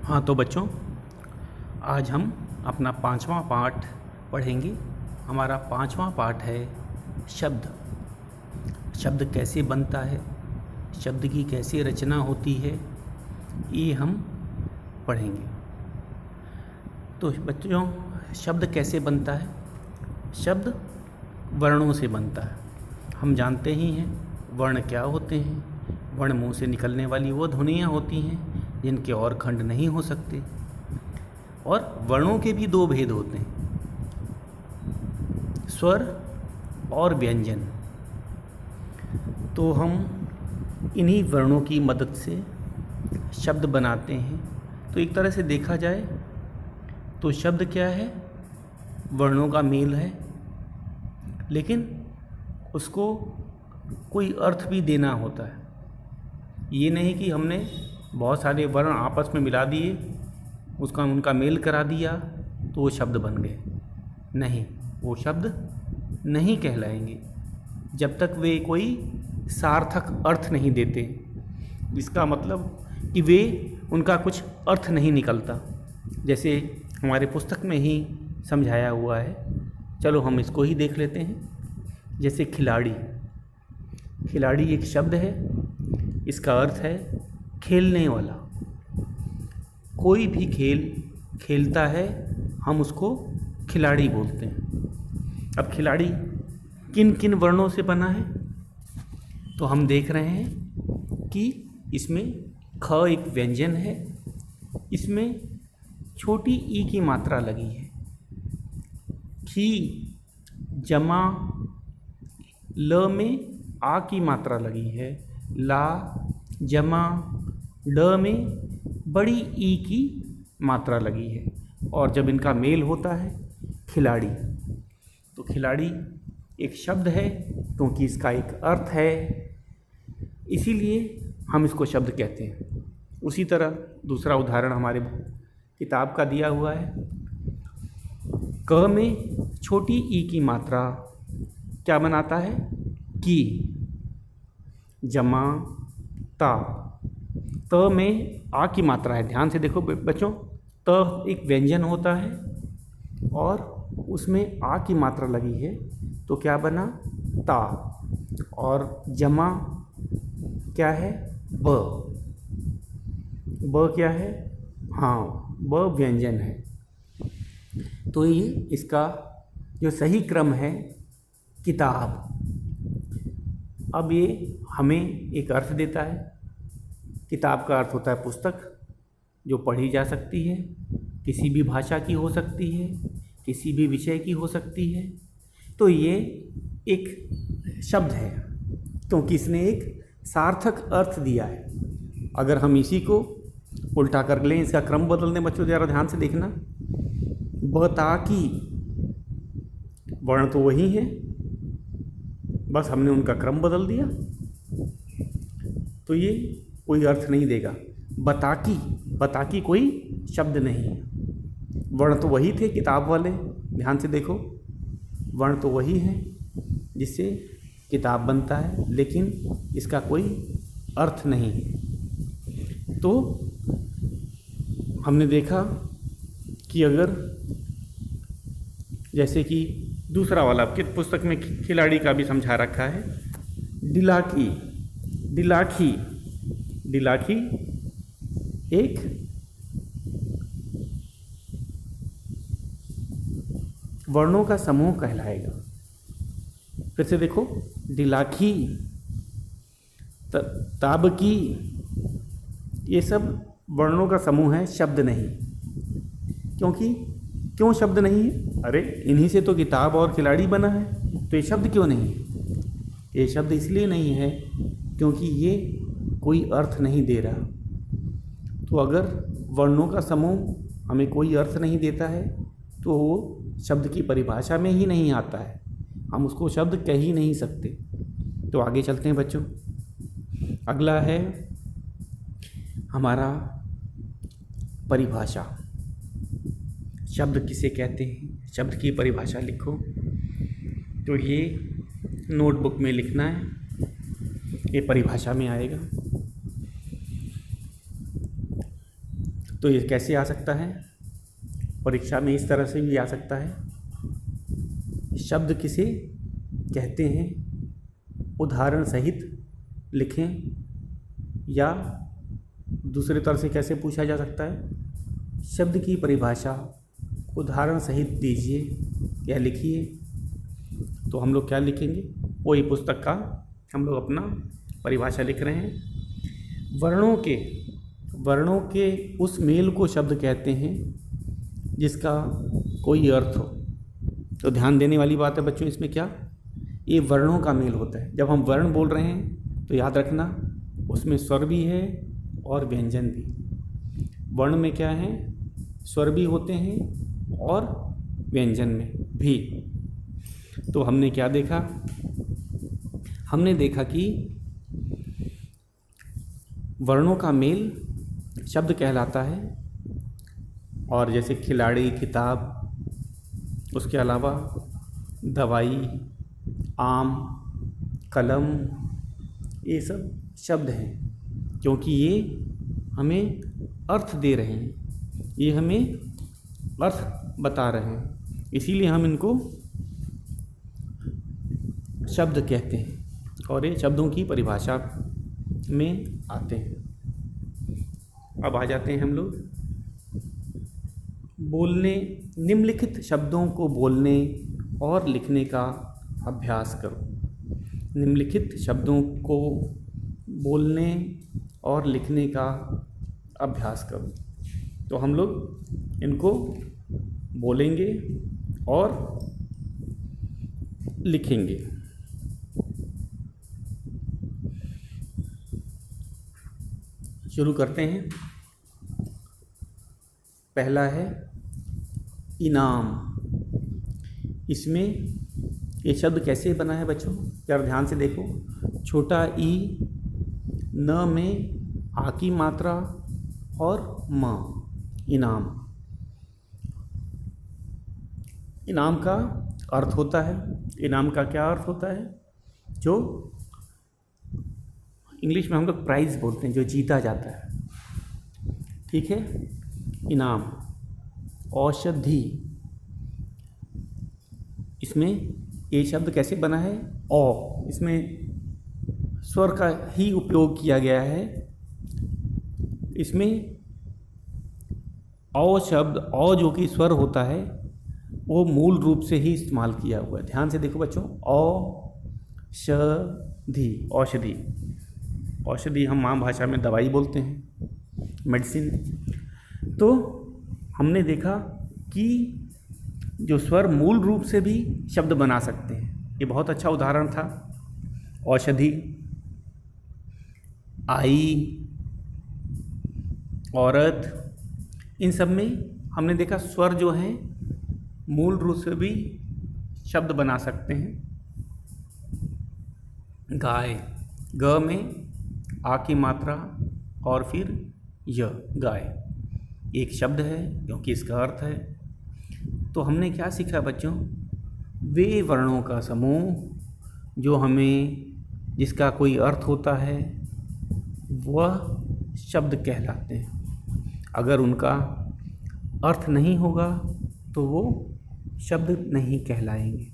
हाँ तो बच्चों, आज हम अपना 5वां पाठ पढ़ेंगे। हमारा 5वां पाठ है शब्द। शब्द कैसे बनता है, शब्द की कैसे रचना होती है, ये हम पढ़ेंगे। तो बच्चों, शब्द कैसे बनता है? शब्द वर्णों से बनता है। हम जानते ही हैं वर्ण क्या होते हैं। वर्ण मुंह से निकलने वाली वो ध्वनियाँ होती हैं जिनके और खंड नहीं हो सकते। और वर्णों के भी दो भेद होते हैं, स्वर और व्यंजन। तो हम इन्हीं वर्णों की मदद से शब्द बनाते हैं। तो एक तरह से देखा जाए तो शब्द क्या है? वर्णों का मेल है, लेकिन उसको कोई अर्थ भी देना होता है। ये नहीं कि हमने बहुत सारे वर्ण आपस में मिला दिए, उनका मेल करा दिया तो वो शब्द बन गए। नहीं, वो शब्द नहीं कहलाएंगे जब तक वे कोई सार्थक अर्थ नहीं देते। इसका मतलब कि वे उनका कुछ अर्थ नहीं निकलता। जैसे हमारे पुस्तक में ही समझाया हुआ है, चलो हम इसको ही देख लेते हैं। जैसे खिलाड़ी। खिलाड़ी एक शब्द है, इसका अर्थ है खेलने वाला। कोई भी खेल खेलता है, हम उसको खिलाड़ी बोलते हैं। अब खिलाड़ी किन किन वर्णों से बना है? तो हम देख रहे हैं कि इसमें ख एक व्यंजन है, इसमें छोटी ई की मात्रा लगी है। खी जमा ल में आ की मात्रा लगी है। ला जमा ड में बड़ी ई की मात्रा लगी है। और जब इनका मेल होता है खिलाड़ी, तो खिलाड़ी एक शब्द है क्योंकि इसका एक अर्थ है, इसीलिए हम इसको शब्द कहते हैं। उसी तरह दूसरा उदाहरण हमारे किताब का दिया हुआ है। क में छोटी ई की मात्रा क्या बनाता है? की जमा ता। त में आ की मात्रा है। ध्यान से देखो बच्चों, त एक व्यंजन होता है और उसमें आ की मात्रा लगी है, तो क्या बना? ता। और जमा क्या है? ब। ब क्या है? हाँ, ब व्यंजन है। तो ये इसका जो सही क्रम है किताब। अब ये हमें एक अर्थ देता है। किताब का अर्थ होता है पुस्तक, जो पढ़ी जा सकती है, किसी भी भाषा की हो सकती है, किसी भी विषय की हो सकती है। तो ये एक शब्द है क्योंकि इसने एक सार्थक अर्थ दिया है। अगर हम इसी को उल्टा कर लें, इसका क्रम बदल दें, बच्चों ज़रा ध्यान से देखना। बताकी वर्ण तो वही है, बस हमने उनका क्रम बदल दिया, तो ये कोई अर्थ नहीं देगा। बताकी, बताकी कोई शब्द नहीं है। वर्ण तो वही थे किताब वाले, ध्यान से देखो, वर्ण तो वही है जिससे किताब बनता है, लेकिन इसका कोई अर्थ नहीं है। तो हमने देखा कि अगर जैसे कि दूसरा वाला पुस्तक में खिलाड़ी का भी समझा रखा है। दिलाकी, दिलाखी, दिलाखी एक वर्णों का समूह कहलाएगा। फिर से देखो, दिलाखी, ताबकी, ये सब वर्णों का समूह है, शब्द नहीं। क्यों शब्द नहीं है? अरे इन्हीं से तो किताब और खिलाड़ी बना है, तो ये शब्द क्यों नहीं है? ये शब्द इसलिए नहीं है क्योंकि ये कोई अर्थ नहीं दे रहा। तो अगर वर्णों का समूह हमें कोई अर्थ नहीं देता है तो वो शब्द की परिभाषा में ही नहीं आता है, हम उसको शब्द कह ही नहीं सकते। तो आगे चलते हैं बच्चों। अगला है हमारा परिभाषा। शब्द किसे कहते हैं, शब्द की परिभाषा लिखो। तो ये नोटबुक में लिखना है, ये परिभाषा में आएगा। तो ये कैसे आ सकता है? परीक्षा में इस तरह से भी आ सकता है। शब्द किसे कहते हैं, उदाहरण सहित लिखें, या दूसरे तरह से कैसे पूछा जा सकता है, शब्द की परिभाषा उदाहरण सहित दीजिए या लिखिए। तो हम लोग क्या लिखेंगे, वही पुस्तक का हम लोग अपना परिभाषा लिख रहे हैं। वर्णों के उस मेल को शब्द कहते हैं जिसका कोई अर्थ हो। तो ध्यान देने वाली बात है बच्चों इसमें क्या, ये वर्णों का मेल होता है। जब हम वर्ण बोल रहे हैं तो याद रखना उसमें स्वर भी है और व्यंजन भी। वर्ण में क्या है, स्वर भी होते हैं और व्यंजन में भी। तो हमने क्या देखा, हमने देखा कि वर्णों का मेल शब्द कहलाता है। और जैसे खिलाड़ी, किताब, उसके अलावा दवाई, आम, कलम, ये सब शब्द हैं क्योंकि ये हमें अर्थ दे रहे हैं, ये हमें अर्थ बता रहे हैं, इसीलिए हम इनको शब्द कहते हैं और ये शब्दों की परिभाषा में आते हैं। अब आ जाते हैं हम लोग बोलने। निम्नलिखित शब्दों को बोलने और लिखने का अभ्यास करो। निम्नलिखित शब्दों को बोलने और लिखने का अभ्यास करो। तो हम लोग इनको बोलेंगे और लिखेंगे। शुरू करते हैं। पहला है इनाम। इसमें ये शब्द कैसे बना है बच्चों, जरा ध्यान से देखो। छोटा ई, न में आ की मात्रा और म, इनाम। इनाम का अर्थ होता है, इनाम का क्या अर्थ होता है, जो इंग्लिश में हम लोग प्राइज़ बोलते हैं, जो जीता जाता है। ठीक है, इनाम। औषधि, इसमें ये शब्द कैसे बना है, औ, इसमें स्वर का ही उपयोग किया गया है। इसमें औ शब्द, औ जो कि स्वर होता है, वो मूल रूप से ही इस्तेमाल किया हुआ है। ध्यान से देखो बच्चों, औषधि, औषधि। औषधि हम आम भाषा में दवाई बोलते हैं, मेडिसिन। तो हमने देखा कि जो स्वर मूल रूप से भी शब्द बना सकते हैं, ये बहुत अच्छा उदाहरण था। औषधि, आई, औरत, इन सब में हमने देखा स्वर जो हैं मूल रूप से भी शब्द बना सकते हैं। गाय, ग में आ की मात्रा और फिर य, गाय, एक शब्द है क्योंकि इसका अर्थ है। तो हमने क्या सीखा बच्चों, वे वर्णों का समूह जो हमें, जिसका कोई अर्थ होता है, वह शब्द कहलाते हैं। अगर उनका अर्थ नहीं होगा तो वो शब्द नहीं कहलाएंगे।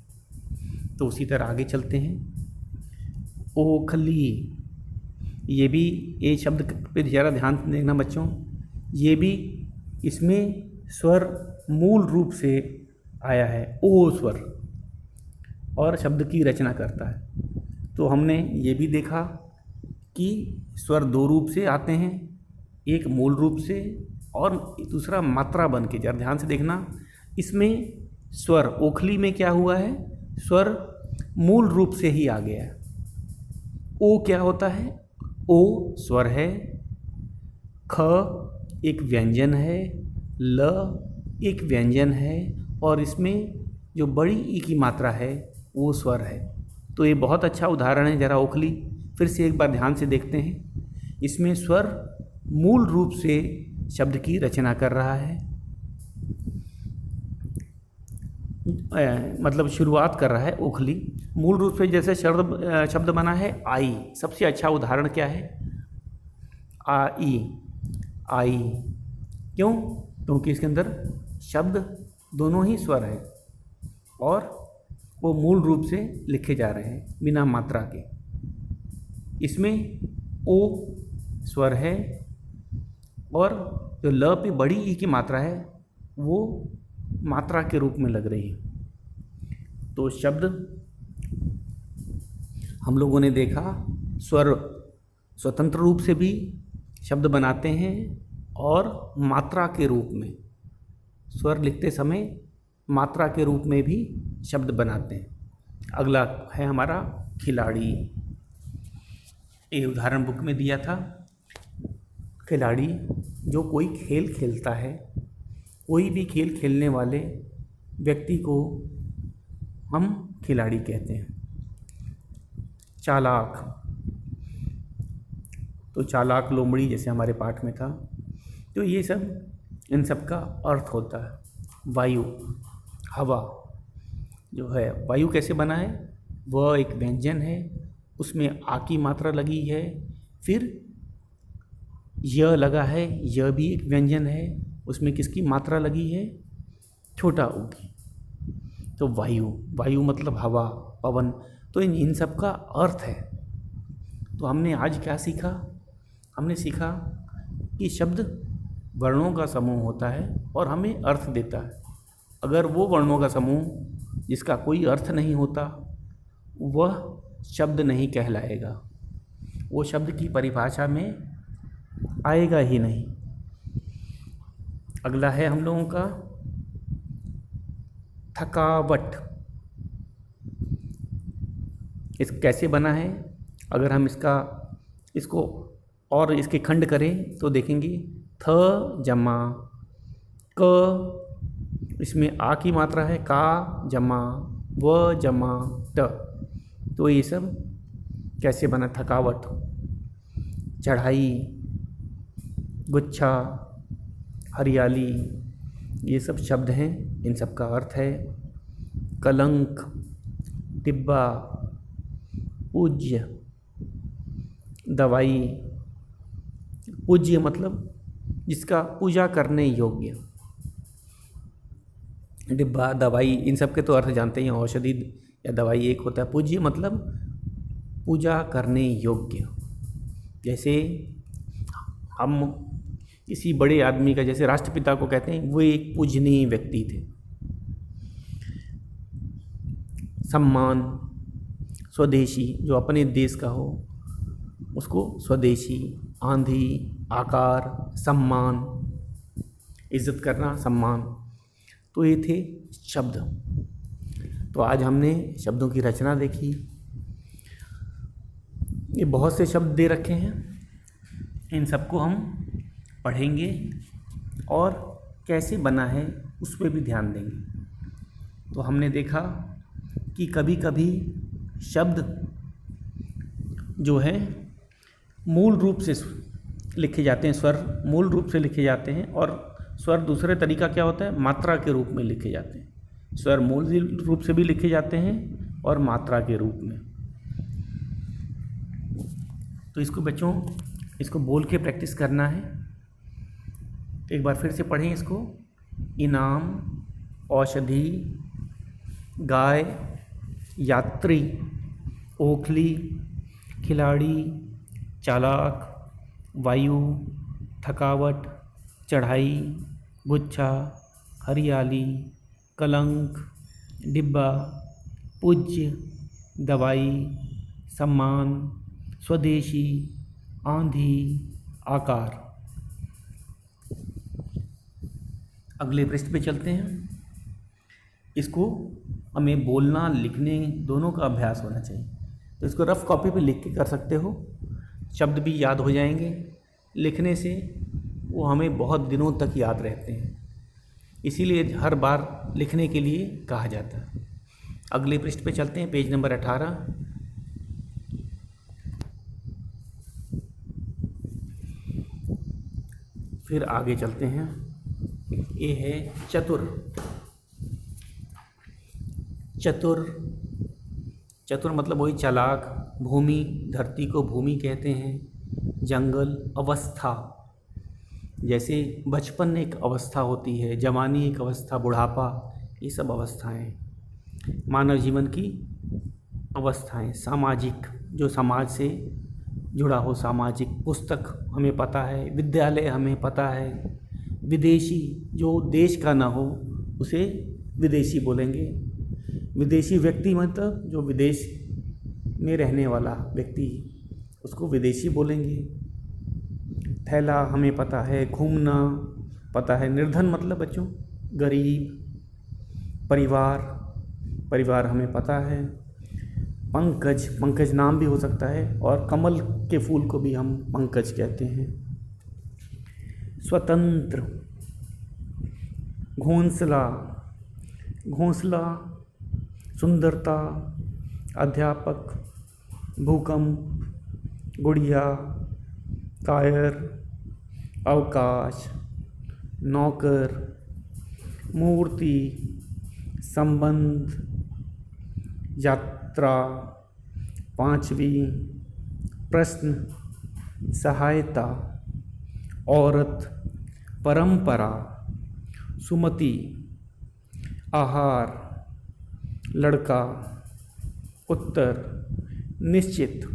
तो उसी तरह आगे चलते हैं। ओखली, ये भी, ये शब्द पे ज़रा ध्यान देना बच्चों। ये भी, इसमें स्वर मूल रूप से आया है, ओ स्वर, और शब्द की रचना करता है। तो हमने ये भी देखा कि स्वर दो रूप से आते हैं, एक मूल रूप से और दूसरा मात्रा बन के। जरा ध्यान से देखना, इसमें स्वर, ओखली में क्या हुआ है, स्वर मूल रूप से ही आ गया है। ओ क्या होता है, ओ स्वर है, ख एक व्यंजन है, ल एक व्यंजन है, और इसमें जो बड़ी ई की मात्रा है वो स्वर है। तो ये बहुत अच्छा उदाहरण है। जरा ओखली फिर से एक बार ध्यान से देखते हैं। इसमें स्वर मूल रूप से शब्द की रचना कर रहा है, मतलब शुरुआत कर रहा है ओखली। मूल रूप से जैसे शब्द बना है आई, सबसे अच्छा उदाहरण क्या है, आई, आई, क्यों? क्योंकि इसके अंदर शब्द दोनों ही स्वर है और वो मूल रूप से लिखे जा रहे हैं बिना मात्रा के। इसमें ओ स्वर है और जो ल पे बड़ी ई की मात्रा है वो मात्रा के रूप में लग रही है। तो शब्द हम लोगों ने देखा, स्वर स्वतंत्र रूप से भी शब्द बनाते हैं और मात्रा के रूप में, स्वर लिखते समय मात्रा के रूप में भी शब्द बनाते हैं। अगला है हमारा खिलाड़ी। ये उदाहरण बुक में दिया था। खिलाड़ी जो कोई खेल खेलता है, कोई भी खेल खेलने वाले व्यक्ति को हम खिलाड़ी कहते हैं। चालाक, तो चालाक लोमड़ी जैसे हमारे पाठ में था। तो ये सब, इन सब का अर्थ होता है। वायु, हवा जो है, वायु कैसे बना है? वह एक व्यंजन है, उसमें आ की मात्रा लगी है, फिर य लगा है, यह भी एक व्यंजन है, उसमें किसकी मात्रा लगी है? छोटा ऊ की। तो वायु, वायु मतलब हवा, पवन। तो इन सब का अर्थ है। तो हमने आज क्या सीखा? हमने सीखा कि शब्द वर्णों का समूह होता है और हमें अर्थ देता है। अगर वो वर्णों का समूह जिसका कोई अर्थ नहीं होता, वह शब्द नहीं कहलाएगा, वो शब्द की परिभाषा में आएगा ही नहीं। अगला है हम लोगों का थकावट। इस कैसे बना है? अगर हम इसको और इसके खंड करें तो देखेंगे थ जमा क, इसमें आ की मात्रा है, का जमा व जमा ट। तो ये सब कैसे बना? थकावट, चढ़ाई, गुच्छा, हरियाली, ये सब शब्द हैं। इन सब का अर्थ है कलंक, डिब्बा, पूज्य, दवाई। पूज्य मतलब जिसका पूजा करने योग्य। डिब्बा, दवाई, इन सब के तो अर्थ जानते हैं। औषधि या दवाई एक होता है। पूज्य मतलब पूजा करने योग्य। जैसे हम किसी बड़े आदमी का, जैसे राष्ट्रपिता को कहते हैं, वो एक पूजनीय व्यक्ति थे। सम्मान, स्वदेशी, जो अपने देश का हो उसको स्वदेशी। आंधी, आकार, सम्मान, इज्जत करना, सम्मान। तो ये थे शब्द। तो आज हमने शब्दों की रचना देखी। ये बहुत से शब्द दे रखे हैं, इन सबको हम पढ़ेंगे और कैसे बना है उस पर भी ध्यान देंगे। तो हमने देखा कि कभी कभी शब्द जो है मूल रूप से लिखे जाते हैं, स्वर मूल रूप से लिखे जाते हैं, और स्वर दूसरे तरीका क्या होता है? मात्रा के रूप में लिखे जाते हैं। स्वर मूल रूप से भी लिखे जाते हैं और मात्रा के रूप में। तो इसको बच्चों, इसको बोल के प्रैक्टिस करना है। एक बार फिर से पढ़ें इसको। इनाम, औषधि, गाय, यात्री, ओखली, खिलाड़ी, चालाक, वायु, थकावट, चढ़ाई, गुच्छा, हरियाली, कलंक, डिब्बा, पूज्य, दवाई, सम्मान, स्वदेशी, आंधी, आकार। अगले पृष्ठ पे चलते हैं। इसको हमें बोलना, लिखने दोनों का अभ्यास होना चाहिए। तो इसको रफ़ कॉपी पे लिख के कर सकते हो, शब्द भी याद हो जाएंगे। लिखने से वो हमें बहुत दिनों तक याद रहते हैं, इसीलिए हर बार लिखने के लिए कहा जाता है। अगले पृष्ठ पे चलते हैं, पेज नंबर 18। फिर आगे चलते हैं। ये है चतुर। चतुर, चतुर मतलब वही चालाक। भूमि, धरती को भूमि कहते हैं। जंगल, अवस्था, जैसे बचपन एक अवस्था होती है, जवानी एक अवस्था, बुढ़ापा, ये सब अवस्थाएं मानव जीवन की अवस्थाएं। सामाजिक, जो समाज से जुड़ा हो, सामाजिक। पुस्तक हमें पता है, विद्यालय हमें पता है। विदेशी, जो देश का ना हो उसे विदेशी बोलेंगे। विदेशी व्यक्ति मतलब जो विदेश में रहने वाला व्यक्ति, उसको विदेशी बोलेंगे। थैला हमें पता है, घूमना पता है। निर्धन मतलब बच्चों गरीब। परिवार, परिवार हमें पता है। पंकज, पंकज नाम भी हो सकता है, और कमल के फूल को भी हम पंकज कहते हैं। स्वतंत्र, घोंसला, घोंसला, सुंदरता, अध्यापक, भूकंप, गुड़िया, कायर, अवकाश, नौकर, मूर्ति, संबंध, यात्रा, पांचवी, प्रश्न, सहायता, औरत, परंपरा, सुमति, आहार, लड़का, उत्तर, निश्चित।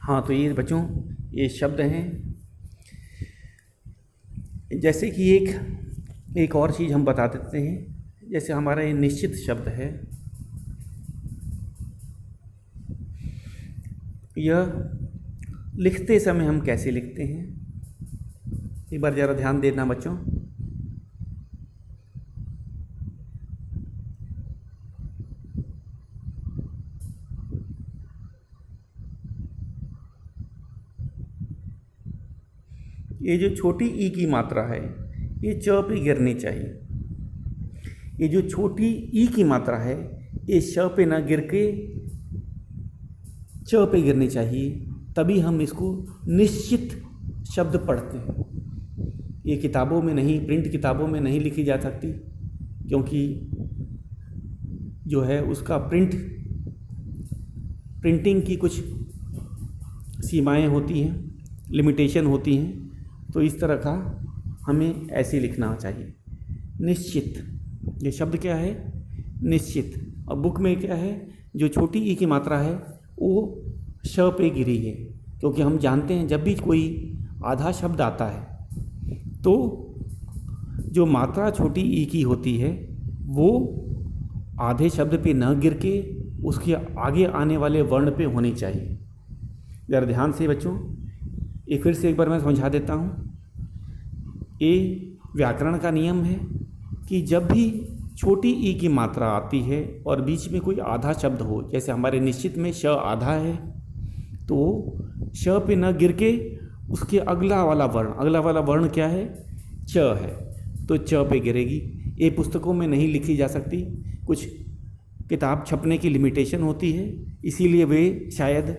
हाँ, तो ये बच्चों ये शब्द हैं। जैसे कि एक और चीज़ हम बता देते हैं। जैसे हमारा ये निश्चित शब्द है, यह लिखते समय हम कैसे लिखते हैं, एक बार ज़रा ध्यान देना बच्चों। ये जो छोटी ई की मात्रा है ये च पे गिरनी चाहिए। ये जो छोटी ई की मात्रा है ये श पे ना गिर के च पे गिरनी चाहिए, तभी हम इसको निश्चित शब्द पढ़ते हैं। ये किताबों में नहीं, प्रिंट किताबों में नहीं लिखी जा सकती, क्योंकि जो है उसका प्रिंटिंग की कुछ सीमाएं होती हैं, लिमिटेशन होती हैं। तो इस तरह का हमें ऐसे लिखना चाहिए, निश्चित। ये शब्द क्या है? निश्चित। और बुक में क्या है? जो छोटी ई की मात्रा है वो श पे गिरी है, क्योंकि हम जानते हैं जब भी कोई आधा शब्द आता है तो जो मात्रा छोटी ई की होती है वो आधे शब्द पे न गिर के उसके आगे आने वाले वर्ण पे होनी चाहिए। ज़रा ध्यान से बच्चों, ये फिर से एक बार मैं समझा देता हूँ। ये व्याकरण का नियम है कि जब भी छोटी ई की मात्रा आती है और बीच में कोई आधा शब्द हो, जैसे हमारे निश्चित में श आधा है, तो श पे न गिर के उसके अगला वाला वर्ण क्या है? च है, तो च पे गिरेगी। ये पुस्तकों में नहीं लिखी जा सकती, कुछ किताब छपने की लिमिटेशन होती है, इसीलिए वे शायद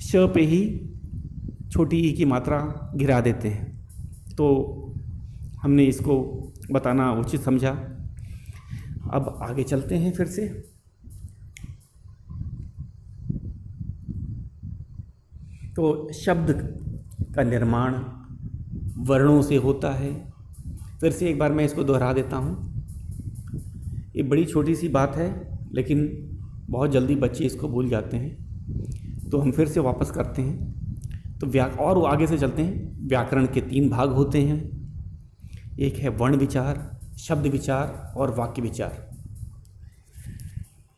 श पे ही छोटी ई की मात्रा गिरा देते हैं। तो हमने इसको बताना उचित समझा। अब आगे चलते हैं फिर से। तो शब्द का निर्माण वर्णों से होता है। फिर से एक बार मैं इसको दोहरा देता हूँ। ये बड़ी छोटी सी बात है, लेकिन बहुत जल्दी बच्चे इसको भूल जाते हैं, तो हम फिर से वापस करते हैं। तो और आगे से चलते हैं। व्याकरण के 3 भाग होते हैं, एक है वर्ण विचार, शब्द विचार और वाक्य विचार।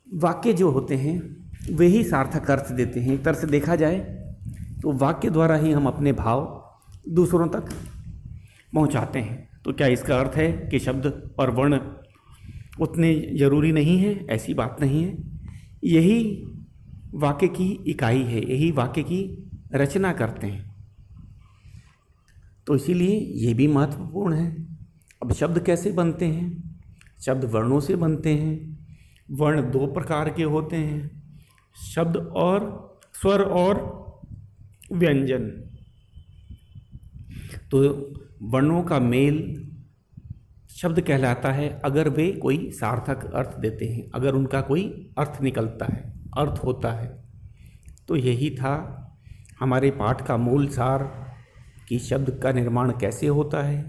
वाक्य जो होते हैं वे ही सार्थक अर्थ देते हैं। एक तरह से देखा जाए तो वाक्य द्वारा ही हम अपने भाव दूसरों तक पहुंचाते हैं। तो क्या इसका अर्थ है कि शब्द और वर्ण उतने ज़रूरी नहीं है? ऐसी बात नहीं है। यही वाक्य की इकाई है, यही वाक्य की रचना करते हैं, तो इसीलिए ये भी महत्वपूर्ण है। अब शब्द कैसे बनते हैं? शब्द वर्णों से बनते हैं। वर्ण 2 प्रकार के होते हैं, शब्द और स्वर और व्यंजन। तो वर्णों का मेल शब्द कहलाता है अगर वे कोई सार्थक अर्थ देते हैं, अगर उनका कोई अर्थ निकलता है, अर्थ होता है। तो यही था हमारे पाठ का मूल सार कि शब्द का निर्माण कैसे होता है,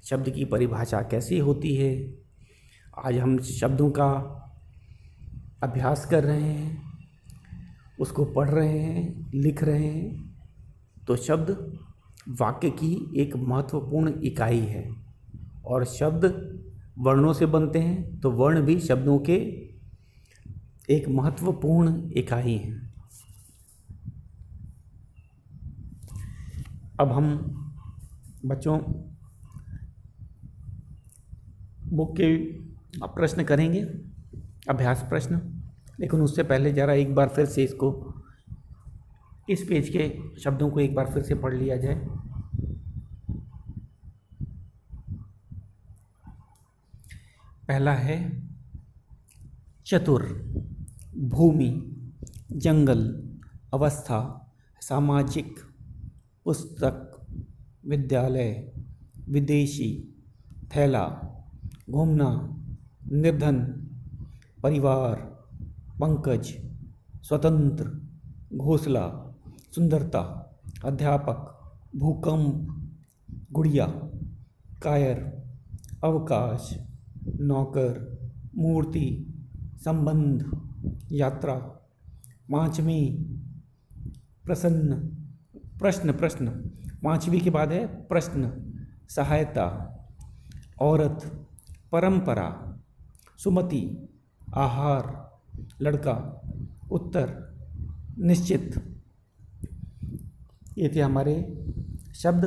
शब्द की परिभाषा कैसे होती है। आज हम शब्दों का अभ्यास कर रहे हैं, उसको पढ़ रहे हैं, लिख रहे हैं। तो शब्द वाक्य की एक महत्वपूर्ण इकाई है और शब्द वर्णों से बनते हैं, तो वर्ण भी शब्दों के एक महत्वपूर्ण इकाई हैं। अब हम बच्चों बुक के प्रश्न करेंगे, अभ्यास प्रश्न, लेकिन उससे पहले ज़रा एक बार फिर से इसको, इस पेज के शब्दों को एक बार फिर से पढ़ लिया जाए। पहला है चतुर, भूमि, जंगल, अवस्था, सामाजिक, पुस्तक, विद्यालय, विदेशी, थैला, घूमना, निर्धन, परिवार, पंकज, स्वतंत्र, घोंसला, सुंदरता, अध्यापक, भूकंप, गुड़िया, कायर, अवकाश, नौकर, मूर्ति, संबंध, यात्रा, पांचवी, प्रसन्न, प्रश्न, प्रश्न, पांचवी के बाद है प्रश्न, सहायता, औरत, परंपरा, सुमति, आहार, लड़का, उत्तर, निश्चित। ये थे हमारे शब्द।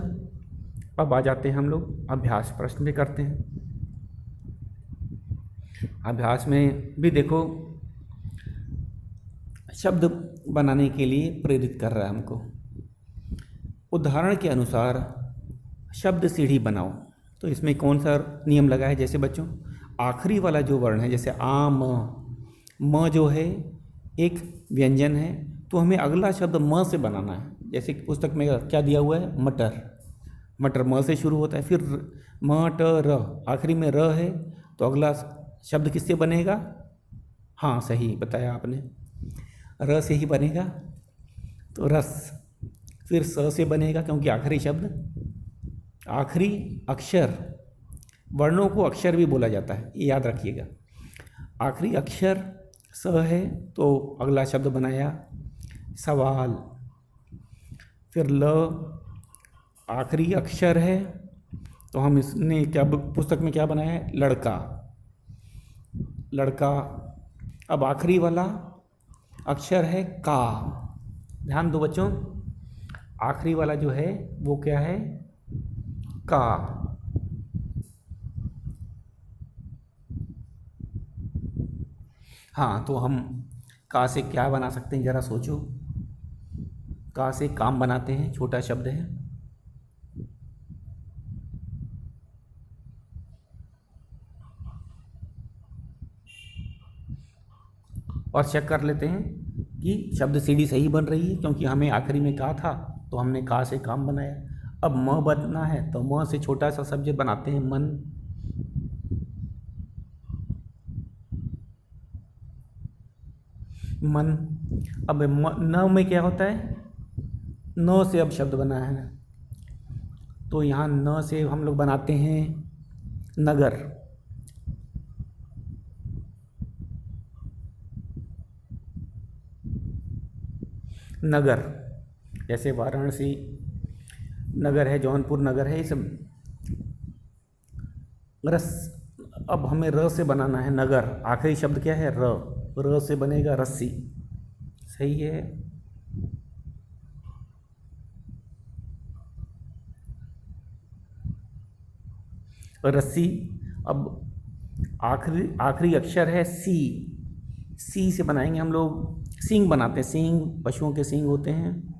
अब आ जाते हैं हम लोग अभ्यास प्रश्न भी करते हैं। अभ्यास में भी देखो शब्द बनाने के लिए प्रेरित कर रहा है हमको। उदाहरण के अनुसार शब्द सीढ़ी बनाओ। तो इसमें कौन सा नियम लगा है? जैसे बच्चों आखिरी वाला जो वर्ण है, जैसे आ, म जो है एक व्यंजन है, तो हमें अगला शब्द म से बनाना है। जैसे पुस्तक में क्या दिया हुआ है? मटर, मटर म से शुरू होता है। फिर म ट र, आखिरी में र है, तो अगला शब्द किससे बनेगा? हाँ, सही बताया आपने, र से ही बनेगा। तो रस। फिर स से बनेगा, क्योंकि आखिरी शब्द, आखिरी अक्षर, वर्णों को अक्षर भी बोला जाता है, ये याद रखिएगा। आखिरी अक्षर स है, तो अगला शब्द बनाया सवाल। फिर ल आखिरी अक्षर है, तो हम इसने क्या पुस्तक में क्या बनाया है? लड़का, लड़का। अब आखिरी वाला अक्षर है का। ध्यान दो बच्चों, आखिरी वाला जो है वो क्या है? का। हाँ, तो हम का से क्या बना सकते हैं, ज़रा सोचो। का से काम बनाते हैं, छोटा शब्द है। और चेक कर लेते हैं कि शब्द सीढ़ी सही बन रही है, क्योंकि हमें आखिरी में का था, तो हमने का से काम बनाया। अब म बनना है, तो म से छोटा सा शब्द बनाते हैं मन। मन। अब न में क्या होता है? न से अब शब्द बना है, तो यहाँ न से हम लोग बनाते हैं नगर। नगर, जैसे वाराणसी नगर है, जौनपुर नगर है, ये सब रस। अब हमें र से बनाना है नगर, आखिरी शब्द क्या है? र, र से बनेगा रस्सी। सही है। रस्सी। अब आखिरी आखिरी अक्षर है सी, सी से बनाएंगे हम लोग, सींग बनाते हैं, सींग पशुओं के सींग होते हैं।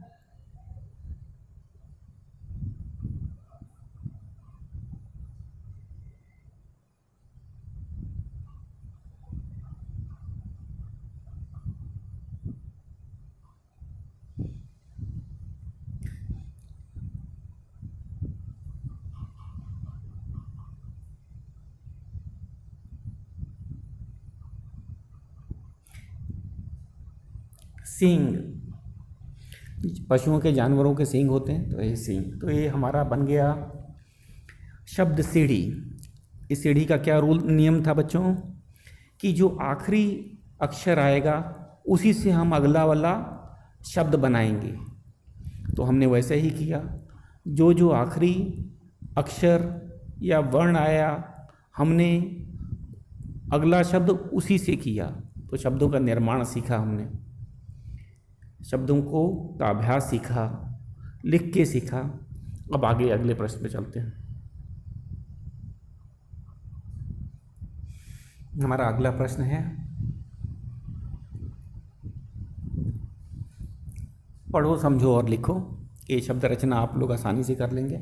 सींग। पशुओं के, जानवरों के सींग होते हैं, तो ये सींग। तो ये हमारा बन गया शब्द सीढ़ी। इस सीढ़ी का क्या रूल नियम था बच्चों, कि जो आखिरी अक्षर आएगा उसी से हम अगला वाला शब्द बनाएंगे। तो हमने वैसे ही किया, जो जो आखिरी अक्षर या वर्ण आया हमने अगला शब्द उसी से किया। तो शब्दों का निर्माण सीखा हमने, शब्दों को का अभ्यास सीखा, लिख के सीखा। अब आगे अगले प्रश्न पे चलते हैं। हमारा अगला प्रश्न है, पढ़ो, समझो और लिखो। ये शब्द रचना आप लोग आसानी से कर लेंगे।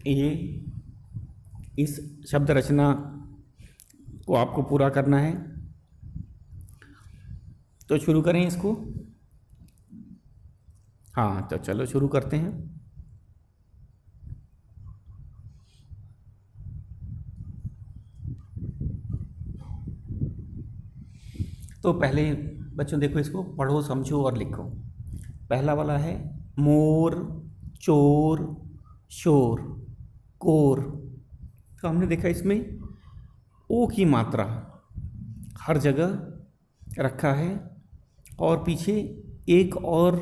ये इस शब्द रचना को आपको पूरा करना है, तो शुरू करें इसको। हाँ, तो चलो शुरू करते हैं। तो पहले बच्चों देखो, इसको पढ़ो, समझो और लिखो। पहला वाला है मोर, चोर, शोर, कोर। तो हमने देखा इसमें ओ की मात्रा हर जगह रखा है, और पीछे एक और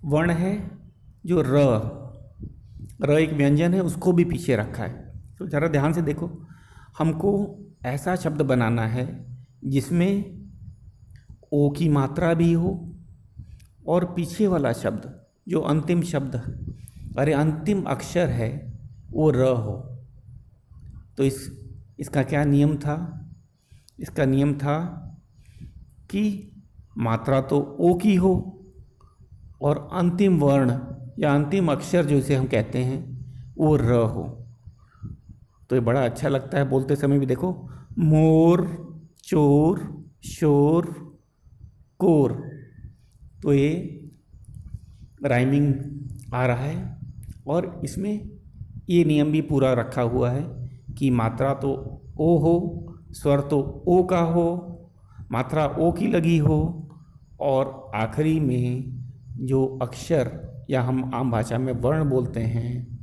वर्ण है जो र एक व्यंजन है, उसको भी पीछे रखा है। तो ज़रा ध्यान से देखो, हमको ऐसा शब्द बनाना है जिसमें ओ की मात्रा भी हो और पीछे वाला शब्द जो अंतिम शब्द, अरे अंतिम अक्षर है, वो र हो। तो इसका क्या नियम था? इसका नियम था कि मात्रा तो ओ की हो और अंतिम वर्ण या अंतिम अक्षर जो इसे हम कहते हैं वो र हो। तो ये बड़ा अच्छा लगता है बोलते समय भी। देखो, मोर, चोर, शोर, कोर। तो ये राइमिंग आ रहा है, और इसमें ये नियम भी पूरा रखा हुआ है कि मात्रा तो ओ हो, स्वर तो ओ का हो, मात्रा ओ की लगी हो, और आखिरी में जो अक्षर या हम आम भाषा में वर्ण बोलते हैं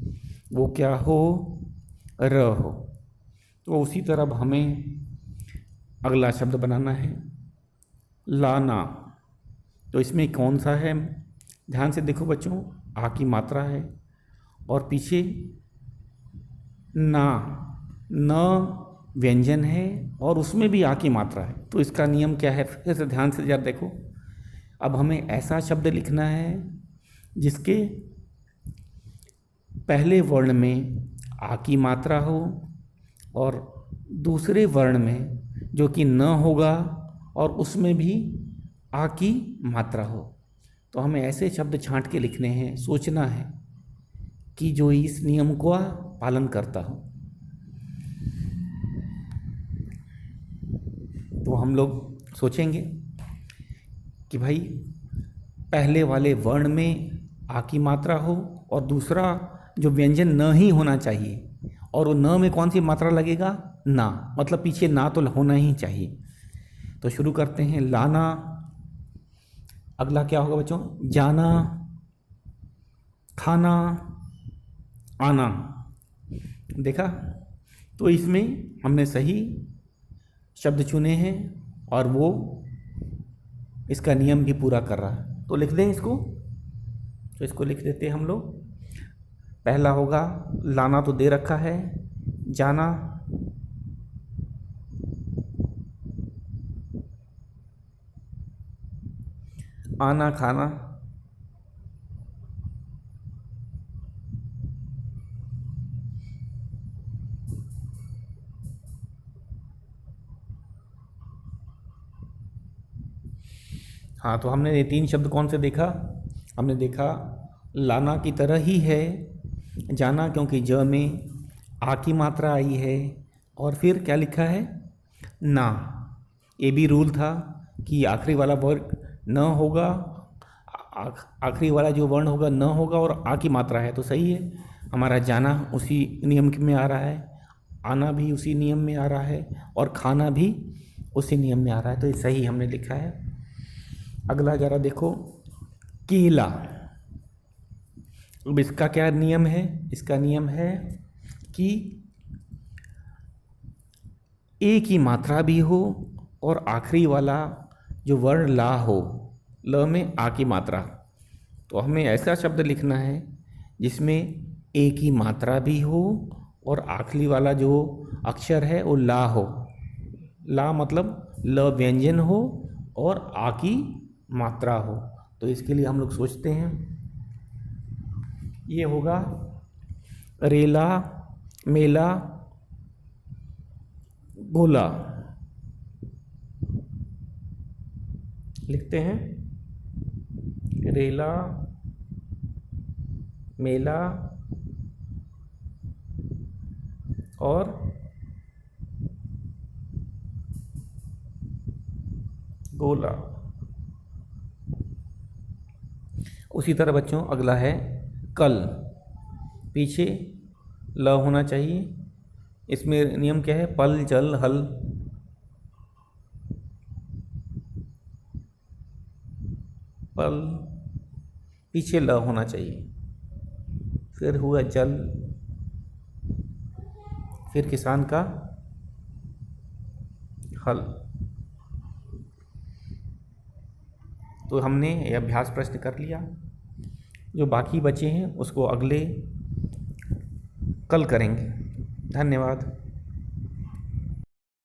वो क्या हो? र हो। तो उसी तरह हमें अगला शब्द बनाना है लाना। तो इसमें कौन सा है? ध्यान से देखो बच्चों, आ की मात्रा है और पीछे ना, न व्यंजन है और उसमें भी आ की मात्रा है। तो इसका नियम क्या है? फिर से ध्यान से जरा देखो। अब हमें ऐसा शब्द लिखना है जिसके पहले वर्ण में आ की मात्रा हो और दूसरे वर्ण में जो कि न होगा और उसमें भी आ की मात्रा हो। तो हमें ऐसे शब्द छांट के लिखने हैं, सोचना है कि जो इस नियम का पालन करता हो। तो हम लोग सोचेंगे कि भाई पहले वाले वर्ण में आ की मात्रा हो और दूसरा जो व्यंजन न ही होना चाहिए, और वो न में कौन सी मात्रा लगेगा? ना, मतलब पीछे ना तो होना ही चाहिए। तो शुरू करते हैं, लाना। अगला क्या होगा बच्चों? जाना, खाना, आना। देखा? तो इसमें हमने सही शब्द चुने हैं और वो इसका नियम भी पूरा कर रहा है। तो लिख दें इसको। तो इसको लिख देते हैं हम लोग। पहला होगा लाना, तो दे रखा है, जाना, आना, खाना, हाँ। तो हमने ये तीन शब्द कौन से देखा? हमने देखा लाना की तरह ही है जाना, क्योंकि ज में आ की मात्रा आई है, और फिर क्या लिखा है? ना। ये भी रूल था कि आखिरी वाला वर्ग न होगा, आखिरी वाला जो वर्ण होगा न होगा, और आ की मात्रा है। तो सही है, हमारा जाना उसी नियम में आ रहा है, आना भी उसी नियम में आ रहा है, और खाना भी उसी नियम में आ रहा है, तो ये सही हमने लिखा है। अगला जरा देखो, केला। अब इसका क्या नियम है? इसका नियम है कि ए की मात्रा भी हो और आखिरी वाला जो वर्ण ला हो, ल में आ की मात्रा। तो हमें ऐसा शब्द लिखना है जिसमें ए की मात्रा भी हो और आखिरी वाला जो अक्षर है वो ला हो। ला मतलब ल व्यंजन हो और आ की मात्रा हो। तो इसके लिए हम लोग सोचते हैं, ये होगा रेला, मेला, गोला। लिखते हैं रेला, मेला और गोला। उसी तरह बच्चों अगला है कल। पीछे ल होना चाहिए। इसमें नियम क्या है? पल, जल, हल। पल, पीछे ल होना चाहिए। फिर हुआ जल, फिर किसान का हल। तो हमने ये अभ्यास प्रश्न कर लिया। जो बाकी बचे हैं उसको अगले कल करेंगे। धन्यवाद।